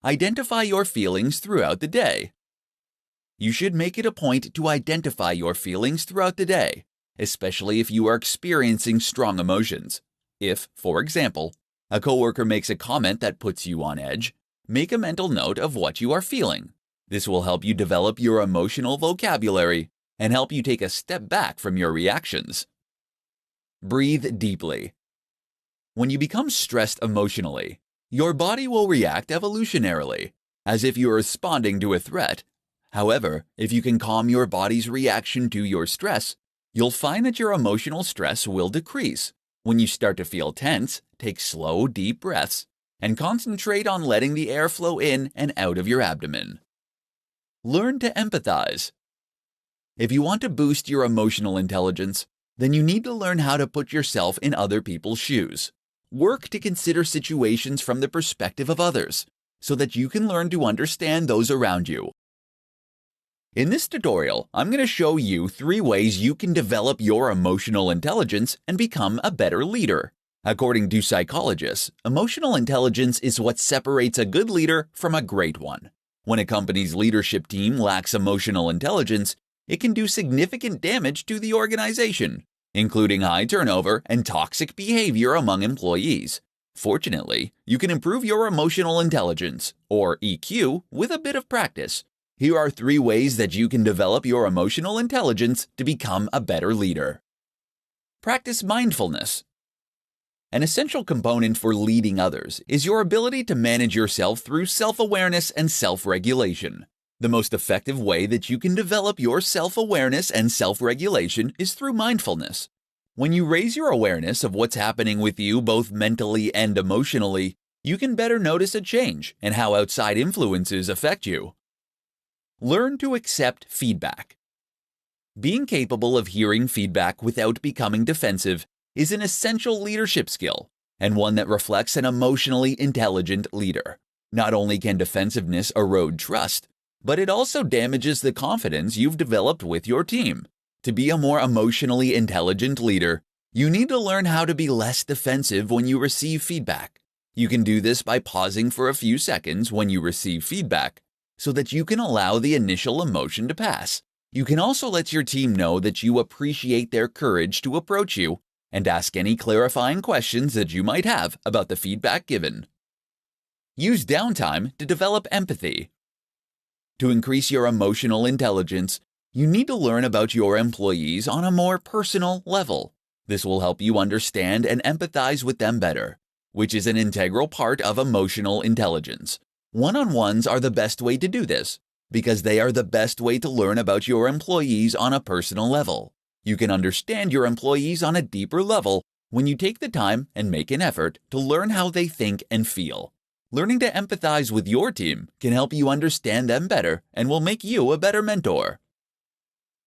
Identify your feelings throughout the day. You should make it a point to identify your feelings throughout the day, especially if you are experiencing strong emotions. If, for example, a coworker makes a comment that puts you on edge, make a mental note of what you are feeling. This will help you develop your emotional vocabulary and help you take a step back from your reactions. Breathe deeply. When you become stressed emotionally, your body will react evolutionarily, as if you are responding to a threat. However, if you can calm your body's reaction to your stress, you'll find that your emotional stress will decrease. When you start to feel tense, take slow, deep breaths and concentrate on letting the air flow in and out of your abdomen. Learn to empathize. If you want to boost your emotional intelligence, then you need to learn how to put yourself in other people's shoes. Work to consider situations from the perspective of others, so that you can learn to understand those around you. In this tutorial, I'm going to show you 3 ways you can develop your emotional intelligence and become a better leader. According to psychologists, emotional intelligence is what separates a good leader from a great one. When a company's leadership team lacks emotional intelligence, it can do significant damage to the organization, including high turnover and toxic behavior among employees. Fortunately, you can improve your emotional intelligence, or EQ, with a bit of practice. Here are 3 ways that you can develop your emotional intelligence to become a better leader. Practice mindfulness. An essential component for leading others is your ability to manage yourself through self-awareness and self-regulation. The most effective way that you can develop your self-awareness and self-regulation is through mindfulness. When you raise your awareness of what's happening with you both mentally and emotionally, you can better notice a change in how outside influences affect you. Learn to accept feedback. Being capable of hearing feedback without becoming defensive is an essential leadership skill, and one that reflects an emotionally intelligent leader. Not only can defensiveness erode trust, but it also damages the confidence you've developed with your team. To be a more emotionally intelligent leader, you need to learn how to be less defensive when you receive feedback. You can do this by pausing for a few seconds when you receive feedback, so that you can allow the initial emotion to pass. You can also let your team know that you appreciate their courage to approach you and ask any clarifying questions that you might have about the feedback given. Use downtime to develop empathy. To increase your emotional intelligence, you need to learn about your employees on a more personal level. This will help you understand and empathize with them better, which is an integral part of emotional intelligence. One-on-ones are the best way to do this, because they are the best way to learn about your employees on a personal level. You can understand your employees on a deeper level when you take the time and make an effort to learn how they think and feel. Learning to empathize with your team can help you understand them better and will make you a better mentor.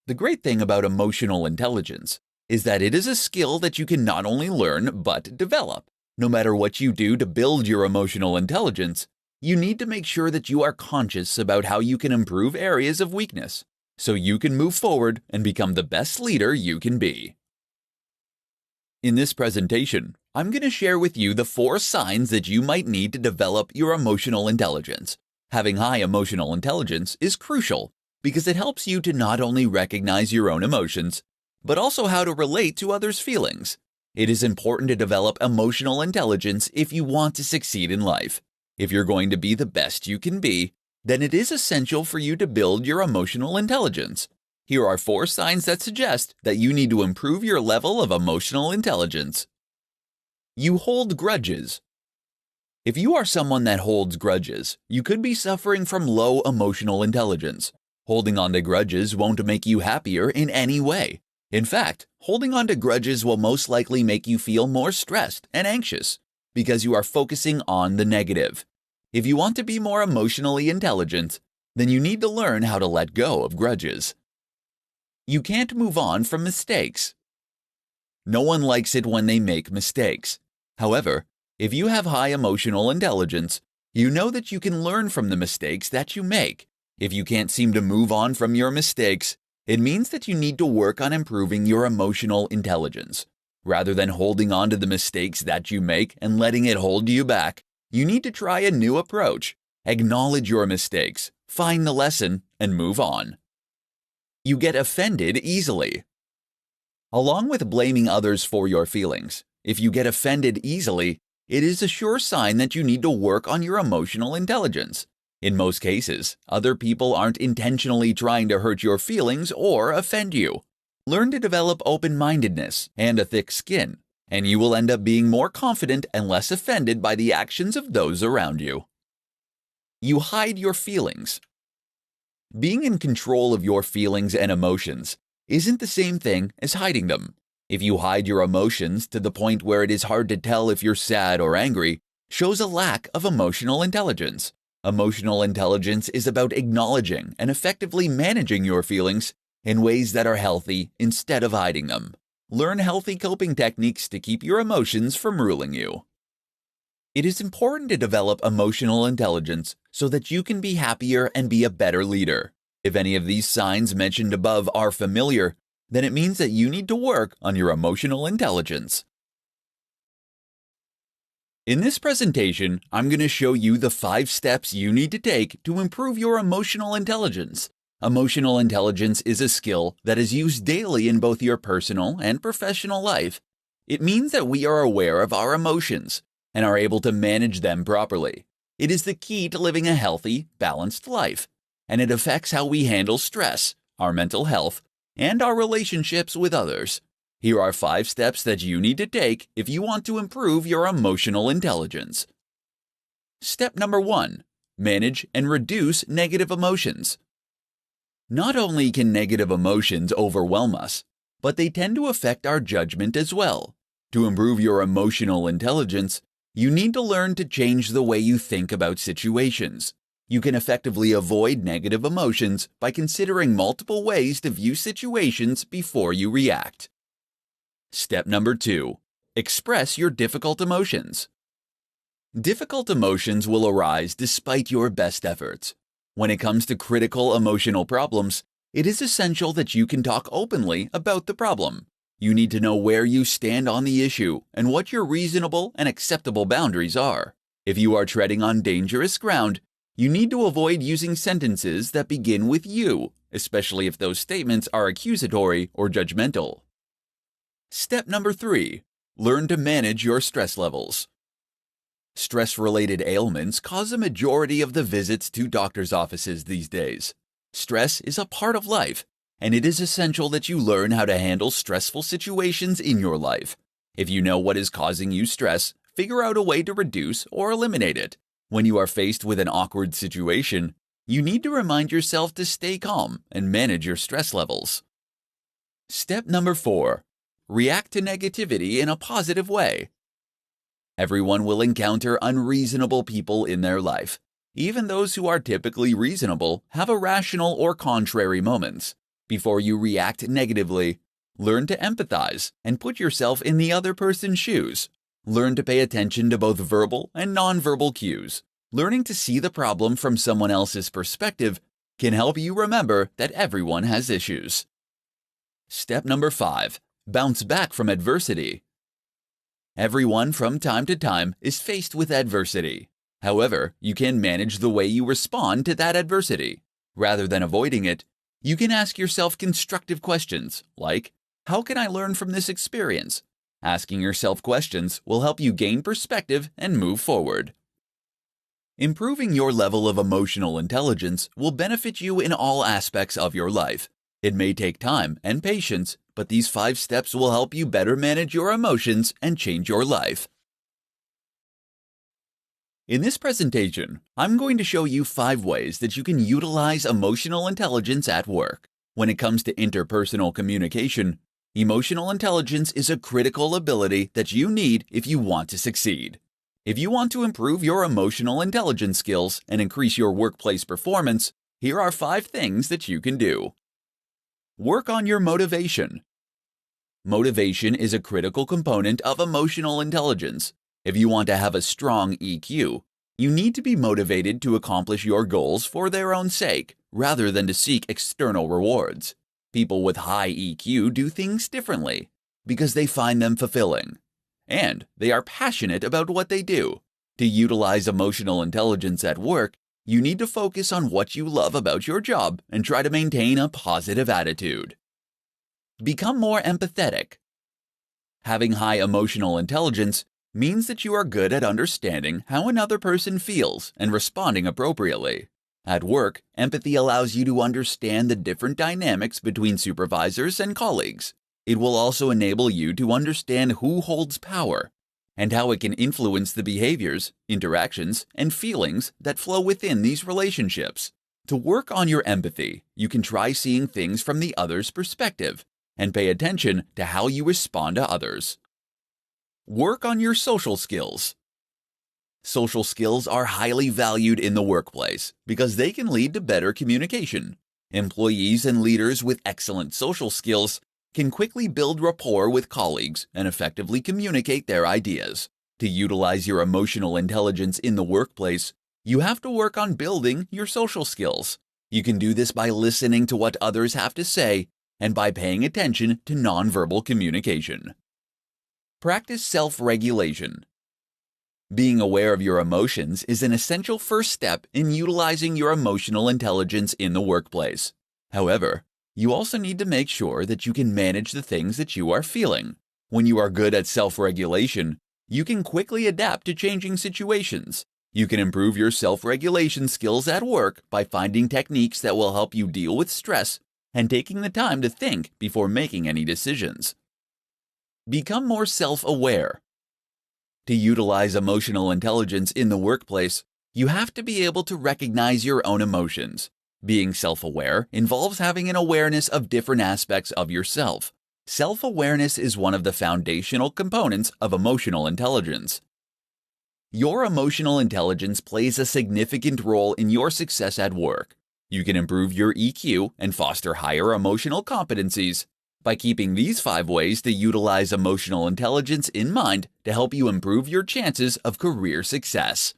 The great thing about emotional intelligence is that it is a skill that you can not only learn but develop. No matter what you do to build your emotional intelligence, you need to make sure that you are conscious about how you can improve areas of weakness, so you can move forward and become the best leader you can be. In this presentation, I'm going to share with you the 4 signs that you might need to develop your emotional intelligence. Having high emotional intelligence is crucial because it helps you to not only recognize your own emotions, but also how to relate to others' feelings. It is important to develop emotional intelligence if you want to succeed in life. If you're going to be the best you can be, then it is essential for you to build your emotional intelligence. Here are 4 signs that suggest that you need to improve your level of emotional intelligence. You hold grudges. If you are someone that holds grudges, you could be suffering from low emotional intelligence. Holding on to grudges won't make you happier in any way. In fact, holding on to grudges will most likely make you feel more stressed and anxious because you are focusing on the negative. If you want to be more emotionally intelligent, then you need to learn how to let go of grudges. You can't move on from mistakes. No one likes it when they make mistakes. However, if you have high emotional intelligence, you know that you can learn from the mistakes that you make. If you can't seem to move on from your mistakes, it means that you need to work on improving your emotional intelligence. Rather than holding on to the mistakes that you make and letting it hold you back, you need to try a new approach Acknowledge your mistakes, find the lesson, and move on. You get offended easily. Along with blaming others for your feelings, if you get offended easily, it is a sure sign that you need to work on your emotional intelligence. In most cases, other people aren't intentionally trying to hurt your feelings or offend you. Learn to develop open-mindedness and a thick skin, and you will end up being more confident and less offended by the actions of those around you. You hide your feelings. Being in control of your feelings and emotions isn't the same thing as hiding them. If you hide your emotions to the point where it is hard to tell if you're sad or angry, shows a lack of emotional intelligence. Emotional intelligence is about acknowledging and effectively managing your feelings in ways that are healthy instead of hiding them. Learn healthy coping techniques to keep your emotions from ruling you. It is important to develop emotional intelligence so that you can be happier and be a better leader. If any of these signs mentioned above are familiar, then it means that you need to work on your emotional intelligence. In this presentation, I'm going to show you the 5 steps you need to take to improve your emotional intelligence. Emotional intelligence is a skill that is used daily in both your personal and professional life. It means that we are aware of our emotions and are able to manage them properly. It is the key to living a healthy, balanced life, and it affects how we handle stress, our mental health, and our relationships with others. Here are 5 steps that you need to take if you want to improve your emotional intelligence. Step number 1. Manage and reduce negative emotions. Not only can negative emotions overwhelm us, but they tend to affect our judgment as well. To improve your emotional intelligence, you need to learn to change the way you think about situations. You can effectively avoid negative emotions by considering multiple ways to view situations before you react. Step number 2. Express your difficult emotions. Difficult emotions will arise despite your best efforts. When it comes to critical emotional problems, it is essential that you can talk openly about the problem. You need to know where you stand on the issue and what your reasonable and acceptable boundaries are. If you are treading on dangerous ground, you need to avoid using sentences that begin with you, especially if those statements are accusatory or judgmental. Step number 3. Learn to manage your stress levels. Stress-related ailments cause a majority of the visits to doctors' offices these days. Stress is a part of life, and it is essential that you learn how to handle stressful situations in your life. If you know what is causing you stress, figure out a way to reduce or eliminate it. When you are faced with an awkward situation, you need to remind yourself to stay calm and manage your stress levels. Step number 4. React to negativity in a positive way. Everyone will encounter unreasonable people in their life. Even those who are typically reasonable have irrational or contrary moments. Before you react negatively, learn to empathize and put yourself in the other person's shoes. Learn to pay attention to both verbal and nonverbal cues. Learning to see the problem from someone else's perspective can help you remember that everyone has issues. Step number 5. Bounce back from adversity. Everyone from time to time is faced with adversity. However, you can manage the way you respond to that adversity. Rather than avoiding it, you can ask yourself constructive questions like, how can I learn from this experience? Asking yourself questions will help you gain perspective and move forward. Improving your level of emotional intelligence will benefit you in all aspects of your life. It may take time and patience, but these 5 steps will help you better manage your emotions and change your life. In this presentation, I'm going to show you 5 ways that you can utilize emotional intelligence at work. When it comes to interpersonal communication, emotional intelligence is a critical ability that you need if you want to succeed. If you want to improve your emotional intelligence skills and increase your workplace performance, here are 5 things that you can do. Work on your motivation. Motivation is a critical component of emotional intelligence. If you want to have a strong EQ, you need to be motivated to accomplish your goals for their own sake, rather than to seek external rewards. People with high EQ do things differently because they find them fulfilling, and they are passionate about what they do. To utilize emotional intelligence at work, You need to focus on what you love about your job and try to maintain a positive attitude. Become more empathetic. Having high emotional intelligence means that you are good at understanding how another person feels and responding appropriately. At work, empathy allows you to understand the different dynamics between supervisors and colleagues. It will also enable you to understand who holds power and how it can influence the behaviors, interactions, and feelings that flow within these relationships. To work on your empathy, you can try seeing things from the other's perspective and pay attention to how you respond to others. Work on your social skills. Social skills are highly valued in the workplace because they can lead to better communication. Employees and leaders with excellent social skills can quickly build rapport with colleagues and effectively communicate their ideas. To utilize your emotional intelligence in the workplace, you have to work on building your social skills. You can do this by listening to what others have to say and by paying attention to nonverbal communication. Practice self-regulation. Being aware of your emotions is an essential first step in utilizing your emotional intelligence in the workplace. However, you also need to make sure that you can manage the things that you are feeling. When you are good at self-regulation, you can quickly adapt to changing situations. You can improve your self-regulation skills at work by finding techniques that will help you deal with stress and taking the time to think before making any decisions. Become more self-aware. To utilize emotional intelligence in the workplace, you have to be able to recognize your own emotions. Being self-aware involves having an awareness of different aspects of yourself. Self-awareness is one of the foundational components of emotional intelligence. Your emotional intelligence plays a significant role in your success at work. You can improve your EQ and foster higher emotional competencies by keeping these 5 ways to utilize emotional intelligence in mind to help you improve your chances of career success.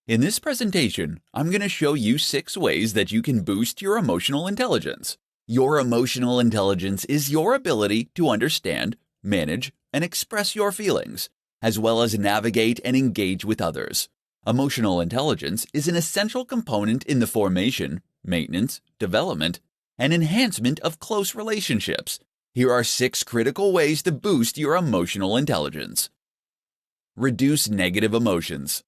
In this presentation, I'm going to show you 6 ways that you can boost your emotional intelligence. Your emotional intelligence is your ability to understand, manage, and express your feelings, as well as navigate and engage with others. Emotional intelligence is an essential component in the formation, maintenance, development, and enhancement of close relationships. Here are 6 critical ways to boost your emotional intelligence. Reduce negative emotions.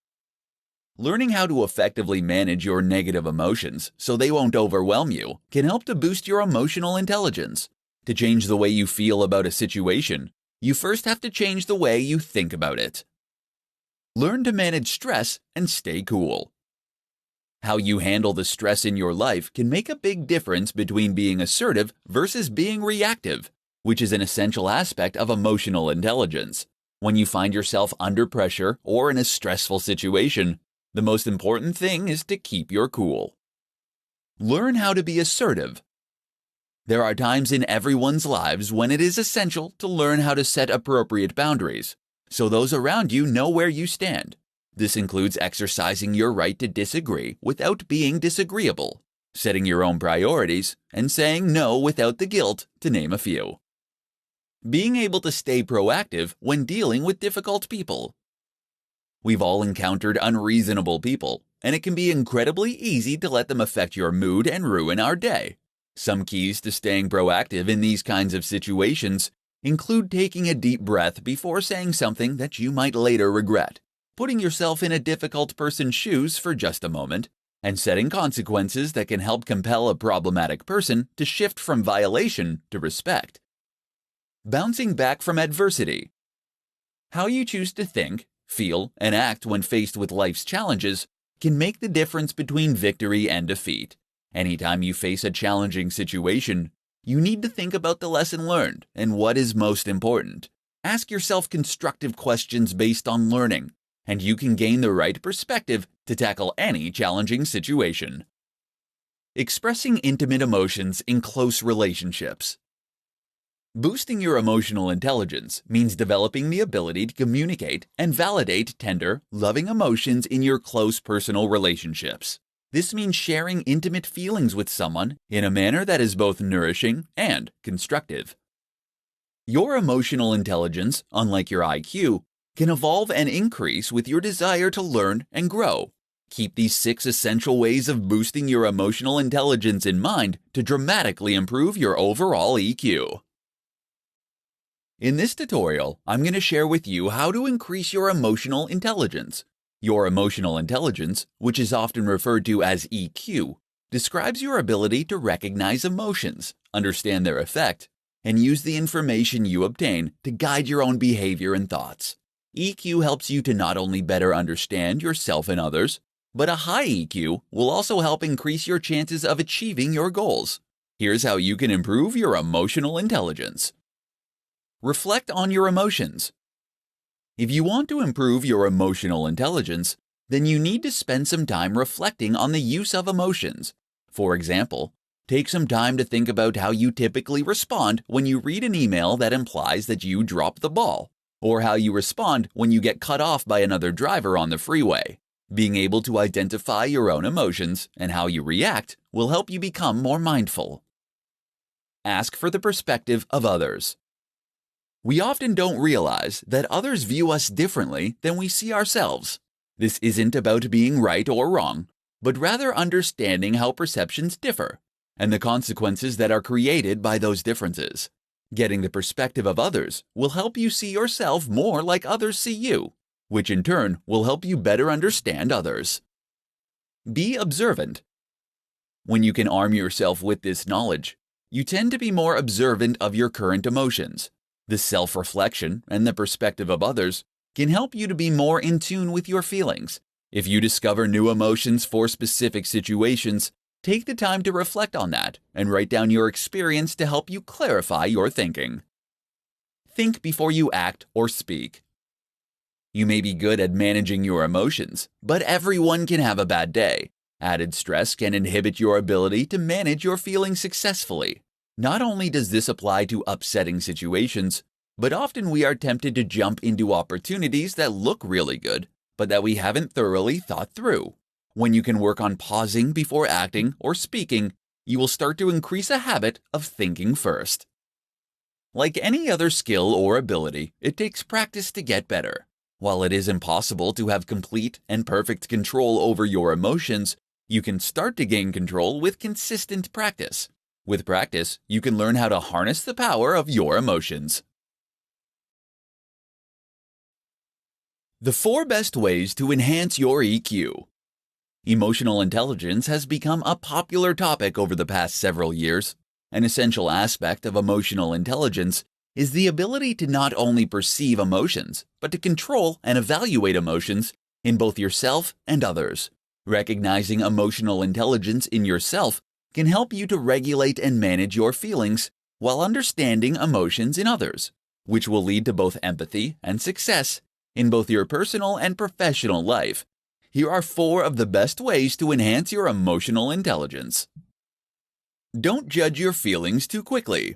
Learning how to effectively manage your negative emotions so they won't overwhelm you can help to boost your emotional intelligence. To change the way you feel about a situation, you first have to change the way you think about it. Learn to manage stress and stay cool. How you handle the stress in your life can make a big difference between being assertive versus being reactive, which is an essential aspect of emotional intelligence. When you find yourself under pressure or in a stressful situation, the most important thing is to keep your cool. Learn how to be assertive. There are times in everyone's lives when it is essential to learn how to set appropriate boundaries, so those around you know where you stand. This includes exercising your right to disagree without being disagreeable, setting your own priorities, and saying no without the guilt, to name a few. Being able to stay proactive when dealing with difficult people. We've all encountered unreasonable people, and it can be incredibly easy to let them affect your mood and ruin our day. Some keys to staying proactive in these kinds of situations include taking a deep breath before saying something that you might later regret, putting yourself in a difficult person's shoes for just a moment, and setting consequences that can help compel a problematic person to shift from violation to respect. Bouncing back from adversity. How you choose to think, feel, and act when faced with life's challenges can make the difference between victory and defeat. Anytime you face a challenging situation, you need to think about the lesson learned and what is most important. Ask yourself constructive questions based on learning, and you can gain the right perspective to tackle any challenging situation. Expressing intimate emotions in close relationships. Boosting your emotional intelligence means developing the ability to communicate and validate tender, loving emotions in your close personal relationships. This means sharing intimate feelings with someone in a manner that is both nourishing and constructive. Your emotional intelligence, unlike your IQ, can evolve and increase with your desire to learn and grow. Keep these 6 essential ways of boosting your emotional intelligence in mind to dramatically improve your overall EQ. In this tutorial, I'm going to share with you how to increase your emotional intelligence. Your emotional intelligence, which is often referred to as EQ, describes your ability to recognize emotions, understand their effect, and use the information you obtain to guide your own behavior and thoughts. EQ helps you to not only better understand yourself and others, but a high EQ will also help increase your chances of achieving your goals. Here's how you can improve your emotional intelligence. Reflect on your emotions. If you want to improve your emotional intelligence, then you need to spend some time reflecting on the use of emotions. For example, take some time to think about how you typically respond when you read an email that implies that you dropped the ball, or how you respond when you get cut off by another driver on the freeway. Being able to identify your own emotions and how you react will help you become more mindful. Ask for the perspective of others. We often don't realize that others view us differently than we see ourselves. This isn't about being right or wrong, but rather understanding how perceptions differ and the consequences that are created by those differences. Getting the perspective of others will help you see yourself more like others see you, which in turn will help you better understand others. Be observant. When you can arm yourself with this knowledge, you tend to be more observant of your current emotions. The self-reflection and the perspective of others can help you to be more in tune with your feelings. If you discover new emotions for specific situations, take the time to reflect on that and write down your experience to help you clarify your thinking. Think before you act or speak. You may be good at managing your emotions, but everyone can have a bad day. Added stress can inhibit your ability to manage your feelings successfully. Not only does this apply to upsetting situations, but often we are tempted to jump into opportunities that look really good, but that we haven't thoroughly thought through. When you can work on pausing before acting or speaking, you will start to increase a habit of thinking first. Like any other skill or ability, it takes practice to get better. While it is impossible to have complete and perfect control over your emotions, you can start to gain control with consistent practice. With practice, you can learn how to harness the power of your emotions. The 4 best ways to enhance your EQ. Emotional intelligence has become a popular topic over the past several years. An essential aspect of emotional intelligence is the ability to not only perceive emotions, but to control and evaluate emotions in both yourself and others. Recognizing emotional intelligence in yourself can help you to regulate and manage your feelings while understanding emotions in others, which will lead to both empathy and success in both your personal and professional life. Here are 4 of the best ways to enhance your emotional intelligence. Don't judge your feelings too quickly.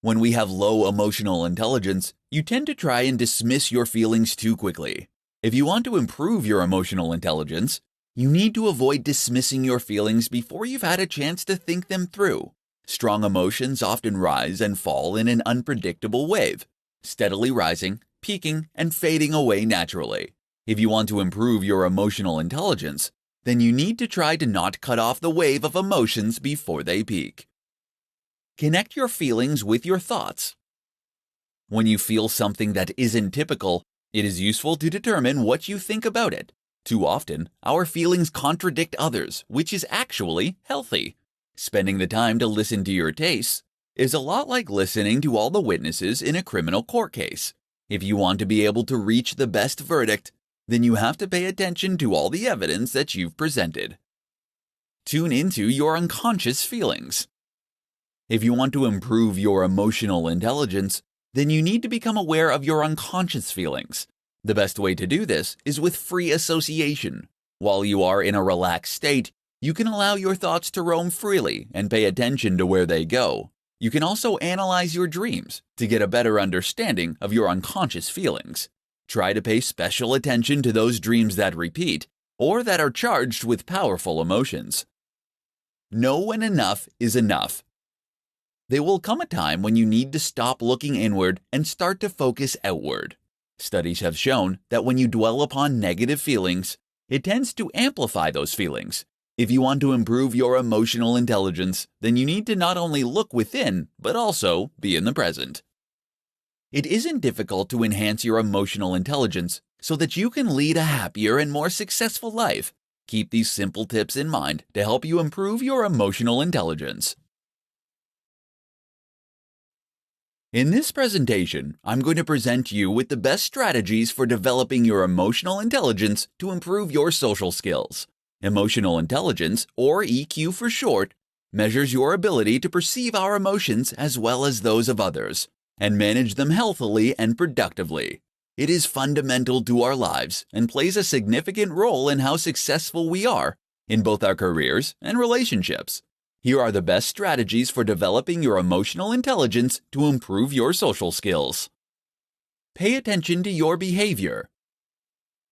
When we have low emotional intelligence, you tend to try and dismiss your feelings too quickly. If you want to improve your emotional intelligence, you need to avoid dismissing your feelings before you've had a chance to think them through. Strong emotions often rise and fall in an unpredictable wave, steadily rising, peaking, and fading away naturally. If you want to improve your emotional intelligence, then you need to try to not cut off the wave of emotions before they peak. Connect your feelings with your thoughts. When you feel something that isn't typical, it is useful to determine what you think about it. Too often, our feelings contradict others, which is actually healthy. Spending the time to listen to your tastes is a lot like listening to all the witnesses in a criminal court case. If you want to be able to reach the best verdict, then you have to pay attention to all the evidence that you've presented. Tune into your unconscious feelings. If you want to improve your emotional intelligence, then you need to become aware of your unconscious feelings. The best way to do this is with free association. While you are in a relaxed state, you can allow your thoughts to roam freely and pay attention to where they go. You can also analyze your dreams to get a better understanding of your unconscious feelings. Try to pay special attention to those dreams that repeat or that are charged with powerful emotions. Know when enough is enough. There will come a time when you need to stop looking inward and start to focus outward. Studies have shown that when you dwell upon negative feelings, It tends to amplify those feelings. If you want to improve your emotional intelligence, then you need to not only look within, but also be in the present. It isn't difficult to enhance your emotional intelligence so that you can lead a happier and more successful life. Keep these simple tips in mind to help you improve your emotional intelligence. In this presentation, I'm going to present you with the best strategies for developing your emotional intelligence to improve your social skills. Emotional intelligence, or EQ for short, measures your ability to perceive our emotions as well as those of others, and manage them healthily and productively. It is fundamental to our lives and plays a significant role in how successful we are in both our careers and relationships. Here are the best strategies for developing your emotional intelligence to improve your social skills. Pay attention to your behavior.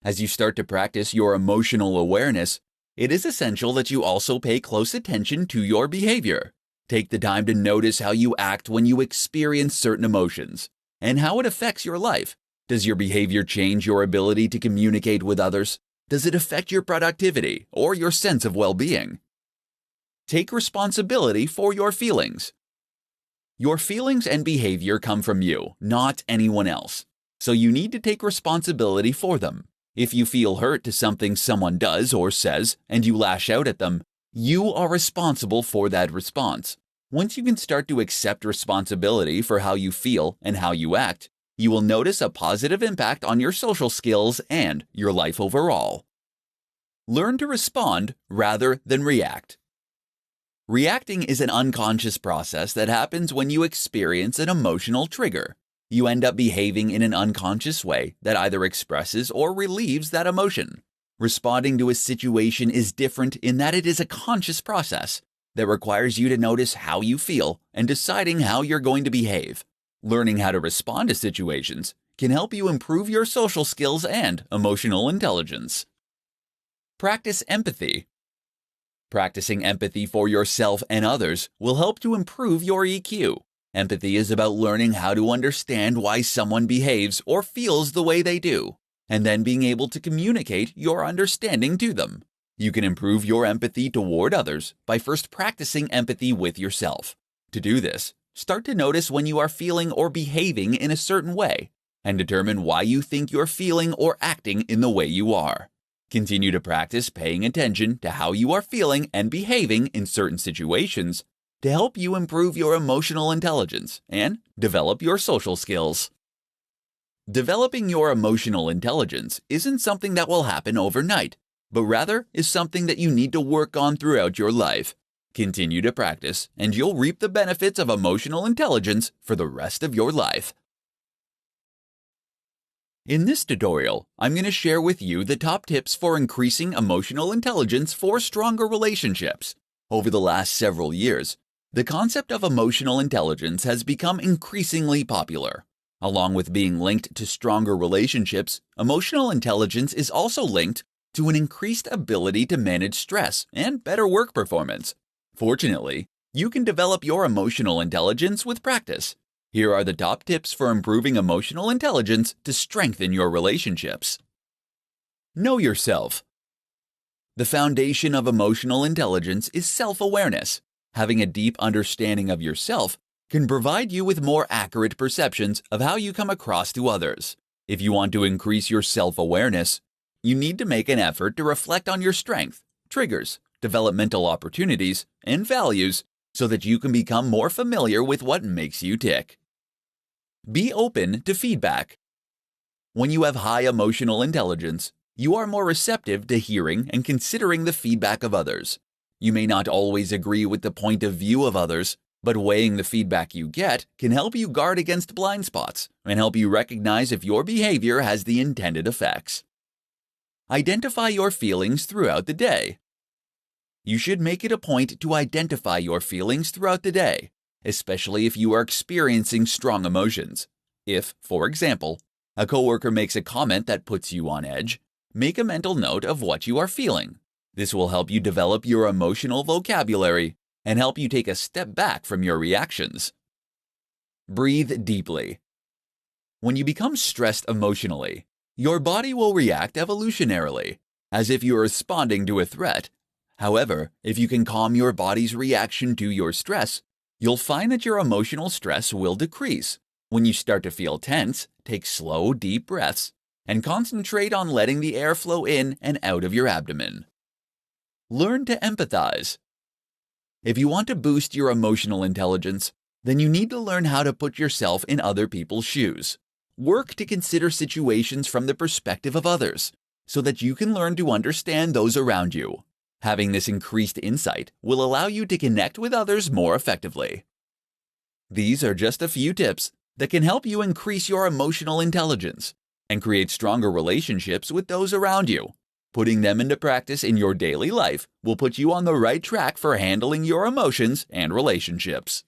As you start to practice your emotional awareness, it is essential that you also pay close attention to your behavior. Take the time to notice how you act when you experience certain emotions and how it affects your life. Does your behavior change your ability to communicate with others? Does it affect your productivity or your sense of well-being? Take responsibility for your feelings. Your feelings and behavior come from you, not anyone else. So you need to take responsibility for them. If you feel hurt to something someone does or says and you lash out at them, you are responsible for that response. Once you can start to accept responsibility for how you feel and how you act, you will notice a positive impact on your social skills and your life overall. Learn to respond rather than react. Reacting is an unconscious process that happens when you experience an emotional trigger. You end up behaving in an unconscious way that either expresses or relieves that emotion. Responding to a situation is different in that it is a conscious process that requires you to notice how you feel and deciding how you're going to behave. Learning how to respond to situations can help you improve your social skills and emotional intelligence. Practice empathy. Practicing empathy for yourself and others will help to improve your EQ. Empathy is about learning how to understand why someone behaves or feels the way they do, and then being able to communicate your understanding to them. You can improve your empathy toward others by first practicing empathy with yourself. To do this, start to notice when you are feeling or behaving in a certain way, and determine why you think you're feeling or acting in the way you are. Continue to practice paying attention to how you are feeling and behaving in certain situations to help you improve your emotional intelligence and develop your social skills. Developing your emotional intelligence isn't something that will happen overnight, but rather is something that you need to work on throughout your life. Continue to practice, and you'll reap the benefits of emotional intelligence for the rest of your life. In this tutorial, I'm going to share with you the top tips for increasing emotional intelligence for stronger relationships. Over the last several years, the concept of emotional intelligence has become increasingly popular. Along with being linked to stronger relationships, emotional intelligence is also linked to an increased ability to manage stress and better work performance. Fortunately, you can develop your emotional intelligence with practice. Here are the top tips for improving emotional intelligence to strengthen your relationships. Know yourself. The foundation of emotional intelligence is self-awareness. Having a deep understanding of yourself can provide you with more accurate perceptions of how you come across to others. If you want to increase your self-awareness, you need to make an effort to reflect on your strengths, triggers, developmental opportunities, and values so that you can become more familiar with what makes you tick. Be open to feedback. When you have high emotional intelligence, you are more receptive to hearing and considering the feedback of others. You may not always agree with the point of view of others, but weighing the feedback you get can help you guard against blind spots and help you recognize if your behavior has the intended effects. Identify your feelings throughout the day. You should make it a point to identify your feelings throughout the day, especially if you are experiencing strong emotions. If, for example, a coworker makes a comment that puts you on edge, make a mental note of what you are feeling. This will help you develop your emotional vocabulary and help you take a step back from your reactions. Breathe deeply. When you become stressed emotionally, your body will react evolutionarily. as if you're responding to a threat. However, if you can calm your body's reaction to your stress, you'll find that your emotional stress will decrease. When you start to feel tense, take slow, deep breaths and concentrate on letting the air flow in and out of your abdomen. Learn to empathize. If you want to boost your emotional intelligence, then you need to learn how to put yourself in other people's shoes. Work to consider situations from the perspective of others, so that you can learn to understand those around you. Having this increased insight will allow you to connect with others more effectively. These are just a few tips that can help you increase your emotional intelligence and create stronger relationships with those around you. Putting them into practice in your daily life will put you on the right track for handling your emotions and relationships.